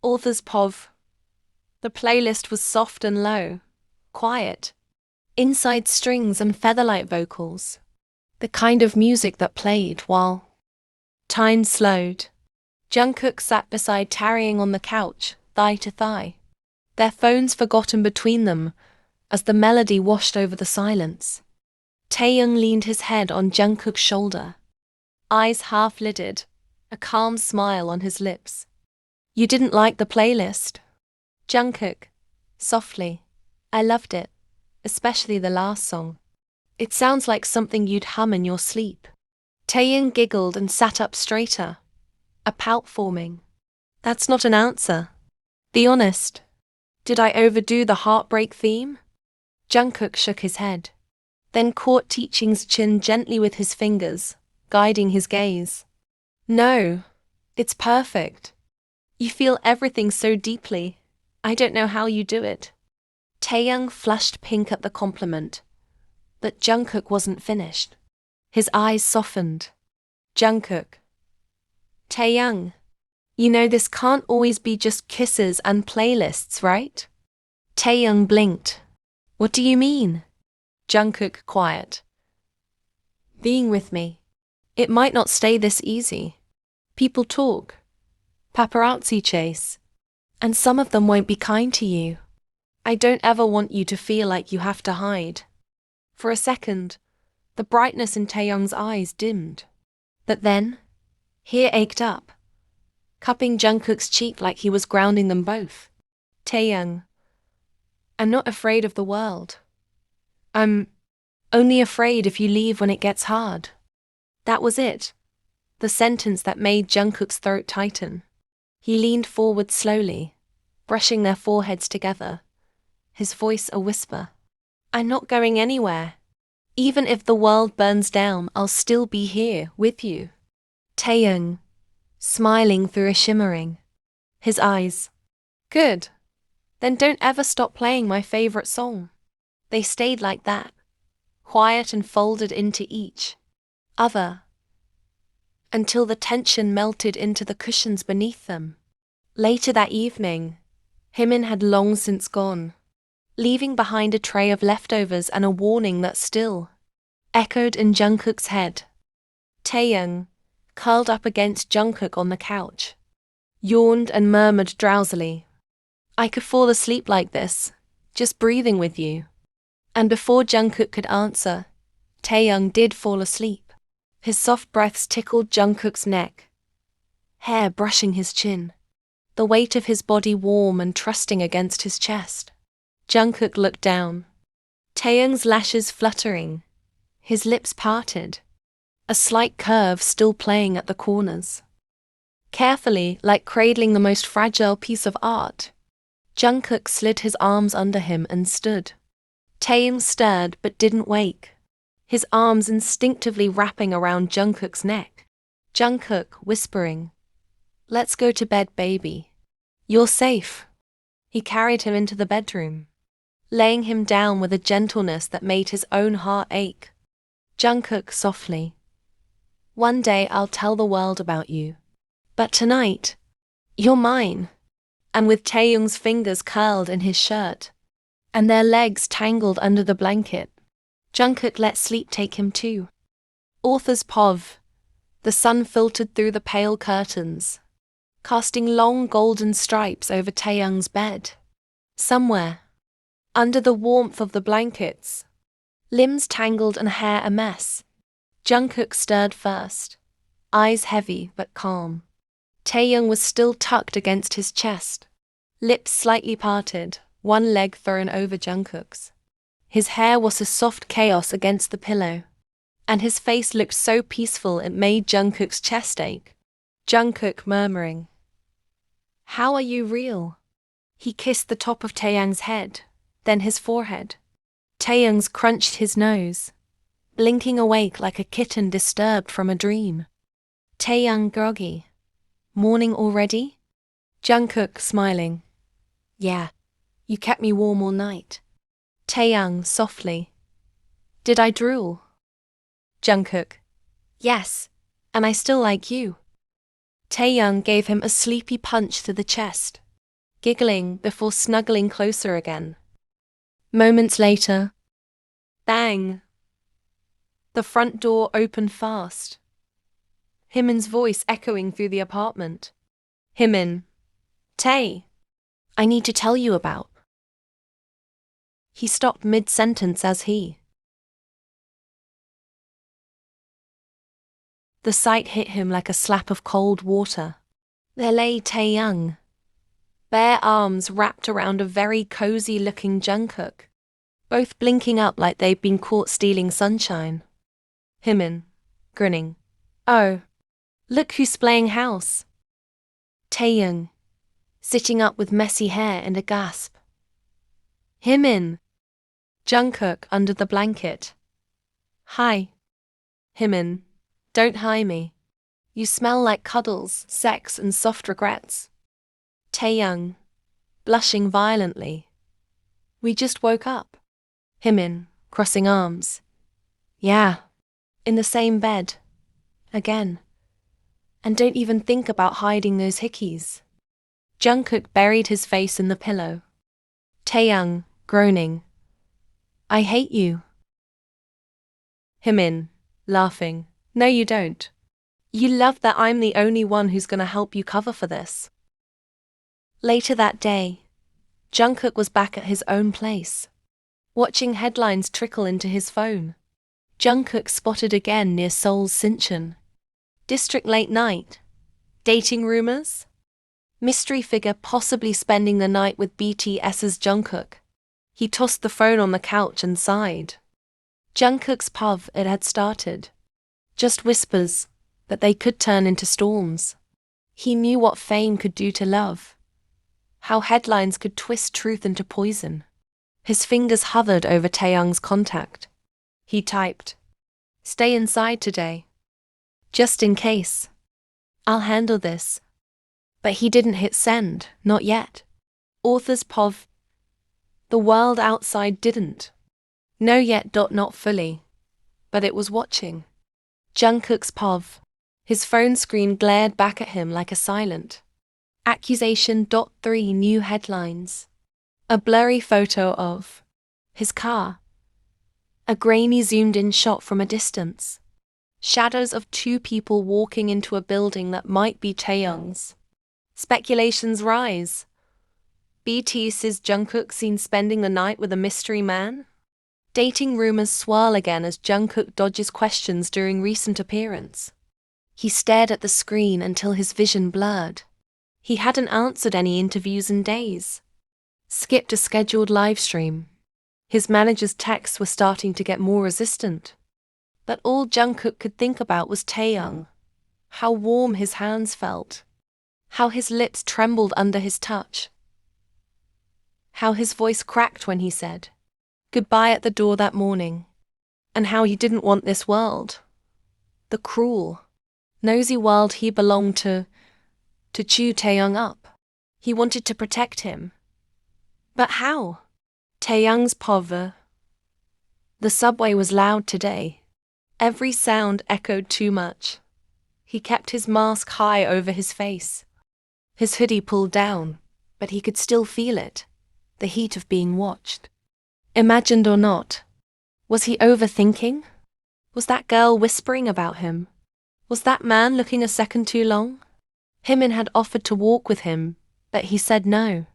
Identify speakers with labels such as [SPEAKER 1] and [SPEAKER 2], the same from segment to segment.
[SPEAKER 1] Author's POV. The playlist was soft and low, quiet. Inside strings and featherlight vocals. The kind of music that played while time slowed. Jungkook sat beside Taehyung on the couch, thigh to thigh. Their phones forgotten between them as the melody washed over the silence. Taehyung leaned his head on Jungkook's shoulder. Eyes half-lidded, a calm smile on his lips. You didn't like the playlist? Jungkook, softly. I loved it, especially the last song. It sounds like something you'd hum in your sleep. Taehyung giggled and sat up straighter, a pout forming. That's not an answer. Be honest. Did I overdo the heartbreak theme? Jungkook shook his head, then caught Taehyung's chin gently with his fingers, guiding his gaze. No, it's perfect. You feel everything so deeply. I don't know how you do it. Taehyung flushed pink at the compliment, but Jungkook wasn't finished. His eyes softened. Jungkook. Taehyung. You know this can't always be just kisses and playlists, right? Taehyung blinked. What do you mean? Jungkook quiet. Being with me. It might not stay this easy. People talk. Paparazzi chase. And some of them won't be kind to you. I don't ever want you to feel like you have to hide. For a second, the brightness in Taehyung's eyes dimmed. But then, here ached up, cupping Jungkook's cheek like he was grounding them both. Taehyung. I'm not afraid of the world. I'm only afraid if you leave when it gets hard. That was it. The sentence that made Jungkook's throat tighten. He leaned forward slowly, brushing their foreheads together, his voice a whisper. I'm not going anywhere. Even if the world burns down, I'll still be here with you. Taehyung, smiling through a shimmering. His eyes. Good. Then don't ever stop playing my favorite song. They stayed like that, quiet and folded into each other, until the tension melted into the cushions beneath them. Later that evening, Hymin had long since gone, leaving behind a tray of leftovers and a warning that still echoed in Jungkook's head. Taehyung, curled up against Jungkook on the couch, yawned and murmured drowsily. I could fall asleep like this, just breathing with you. And before Jungkook could answer, Taehyung did fall asleep. His soft breaths tickled Jungkook's neck, hair brushing his chin, the weight of his body warm and trusting against his chest. Jungkook looked down, Taehyung's lashes fluttering, his lips parted, a slight curve still playing at the corners. Carefully, like cradling the most fragile piece of art, Jungkook slid his arms under him and stood. Taehyung stirred but didn't wake, his arms instinctively wrapping around Jungkook's neck. Jungkook whispering, Let's go to bed, baby. You're safe. He carried him into the bedroom, laying him down with a gentleness that made his own heart ache. Jungkook softly. One day I'll tell the world about you. But tonight, you're mine. And with Taehyung's fingers curled in his shirt, and their legs tangled under the blanket, Jungkook let sleep take him too. Author's POV. The sun filtered through the pale curtains, casting long golden stripes over Taehyung's bed. Somewhere, under the warmth of the blankets, limbs tangled and hair a mess, Jungkook stirred first, eyes heavy but calm. Taehyung was still tucked against his chest, lips slightly parted, one leg thrown over Jungkook's. His hair was a soft chaos against the pillow, and his face looked so peaceful it made Jungkook's chest ache. Jungkook murmuring, How are you real? He kissed the top of Taehyung's head, then his forehead. Taehyung's crunched his nose, blinking awake like a kitten disturbed from a dream. Taehyung groggy. Morning already? Jungkook smiling. Yeah, you kept me warm all night. Taehyung softly. Did I drool? Jungkook. Yes, and I still like you. Taehyung gave him a sleepy punch to the chest. giggling before snuggling closer again. Moments later, bang! The front door opened fast. Himin's voice echoing through the apartment. Himin. Tae. I need to tell you about. He stopped mid-sentence as the sight hit him like a slap of cold water. There lay Taeyoung, bare arms wrapped around a very cozy-looking Jungkook, both blinking up like they'd been caught stealing sunshine. Himin, grinning. Oh, look who's playing house. Taeyoung, sitting up with messy hair and a gasp. Himin. Jungkook under the blanket. Hi. Himin, don't hi me. You smell like cuddles, sex and soft regrets. Taeyoung, blushing violently. We just woke up. Himin, crossing arms. Yeah. In the same bed. Again. And don't even think about hiding those hickeys. Jungkook buried his face in the pillow. Taeyoung, groaning. I hate you. Himin, laughing. No you don't. You love that I'm the only one who's gonna help you cover for this. Later that day, Jungkook was back at his own place, watching headlines trickle into his phone. Jungkook spotted again near Seoul's Sinchon. District late night. Dating rumors? Mystery figure possibly spending the night with BTS's Jungkook. He tossed the phone on the couch and sighed. Jungkook's pov, it had started. Just whispers, but they could turn into storms. He knew what fame could do to love. How headlines could twist truth into poison. His fingers hovered over Taeyoung's contact. He typed, "Stay inside today. Just in case. I'll handle this." But he didn't hit send, not yet. Author's pov. The world outside didn't. No yet. Not fully. But it was watching. Jungkook's pov. His phone screen glared back at him like a silent accusation. 3 new headlines. A blurry photo of his car. A grainy zoomed-in shot from a distance. Shadows of 2 people walking into a building that might be Taeyoung's. Speculations rise. BTS's Jungkook seen spending the night with a mystery man? Dating rumors swirl again as Jungkook dodges questions during recent appearance. He stared at the screen until his vision blurred. He hadn't answered any interviews in days. Skipped a scheduled livestream. His manager's texts were starting to get more resistant. But all Jungkook could think about was Taeyoung. How warm his hands felt. How his lips trembled under his touch. How his voice cracked when he said goodbye at the door that morning. And how he didn't want this world. The cruel, nosy world he belonged to chew Taeyoung up. He wanted to protect him. But how? Taeyoung's pov. The subway was loud today. Every sound echoed too much. He kept his mask high over his face. His hoodie pulled down, but he could still feel it, the heat of being watched. Imagined or not, was he overthinking? Was that girl whispering about him? Was that man looking a second too long? Himin had offered to walk with him, but he said no.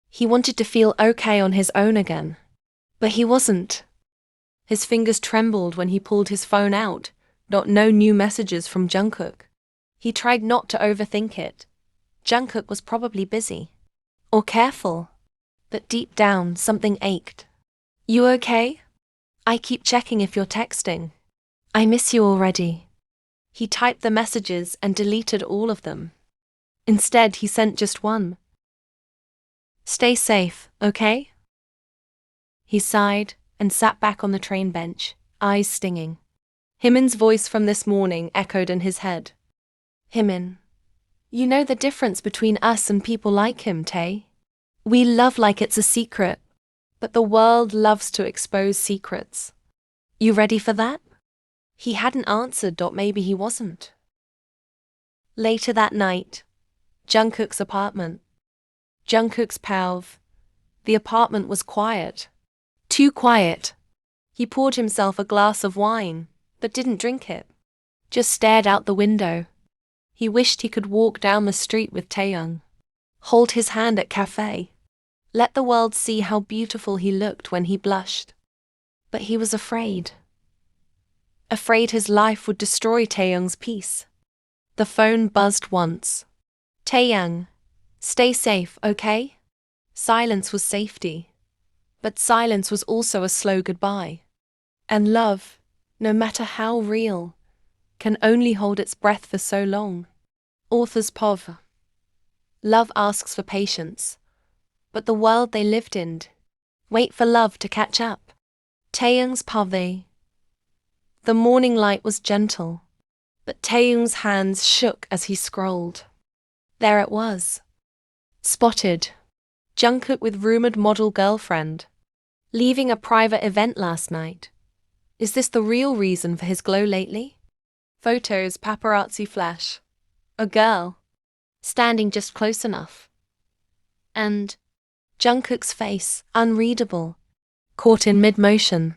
[SPEAKER 1] He wanted to feel okay on his own again. But he wasn't. His fingers trembled when he pulled his phone out, no new messages from Jungkook. He tried not to overthink it. Jungkook was probably busy. Or careful. But deep down, something ached. You okay? I keep checking if you're texting. I miss you already. He typed the messages and deleted all of them. Instead, he sent just one. Stay safe, okay? He sighed and sat back on the train bench, eyes stinging. Himin's voice from this morning echoed in his head. Himin, you know the difference between us and people like him, Tae? We love like it's a secret, but the world loves to expose secrets. You ready for that? He hadn't answered. Maybe he wasn't. Later that night, Jungkook's apartment. Jungkook's POV. The apartment was quiet. Too quiet. He poured himself a glass of wine, but didn't drink it. Just stared out the window. He wished he could walk down the street with Taeyoung. Hold his hand at cafe. Let the world see how beautiful he looked when he blushed. But he was afraid. Afraid his life would destroy Taeyoung's peace. The phone buzzed once. Taeyoung, stay safe, okay? Silence was safety. But silence was also a slow goodbye. And love, no matter how real, can only hold its breath for so long. Author's POV. Love asks for patience. But the world they lived in, wait for love to catch up. Taeyoung's POV. The morning light was gentle, but Taeyoung's hands shook as he scrolled. There it was. Spotted. Jungkook with rumored model girlfriend. Leaving a private event last night. Is this the real reason for his glow lately? Photos paparazzi flash. A girl. Standing just close enough. And Jungkook's face, unreadable. Caught in mid-motion.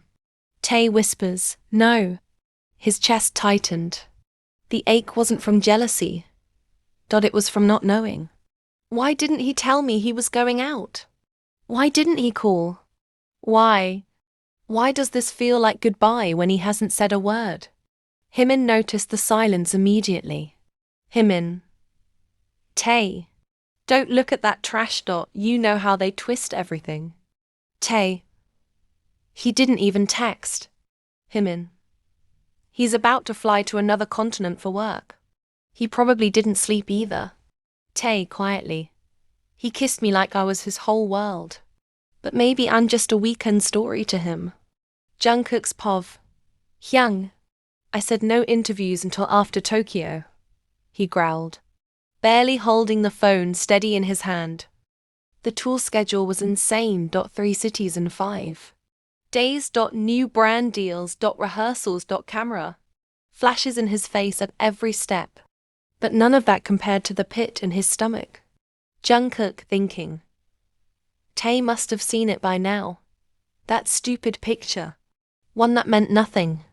[SPEAKER 1] Tae whispers, no. His chest tightened. The ache wasn't from jealousy. It was from not knowing. Why didn't he tell me he was going out? Why didn't he call? Why? Why does this feel like goodbye when he hasn't said a word? Himin noticed the silence immediately. Himin. Tae. Don't look at that trash. You know how they twist everything. Tae. He didn't even text. Himin. He's about to fly to another continent for work. He probably didn't sleep either. Tae quietly. He kissed me like I was his whole world. But maybe I'm just a weekend story to him. Jungkook's POV. Hyung. I said no interviews until after Tokyo. He growled, barely holding the phone steady in his hand. The tour schedule was insane. 3 cities in 5 days. New brand deals. Rehearsals. Camera. Flashes in his face at every step. But none of that compared to the pit in his stomach. Jungkook thinking. Tae must have seen it by now. That stupid picture. One that meant nothing.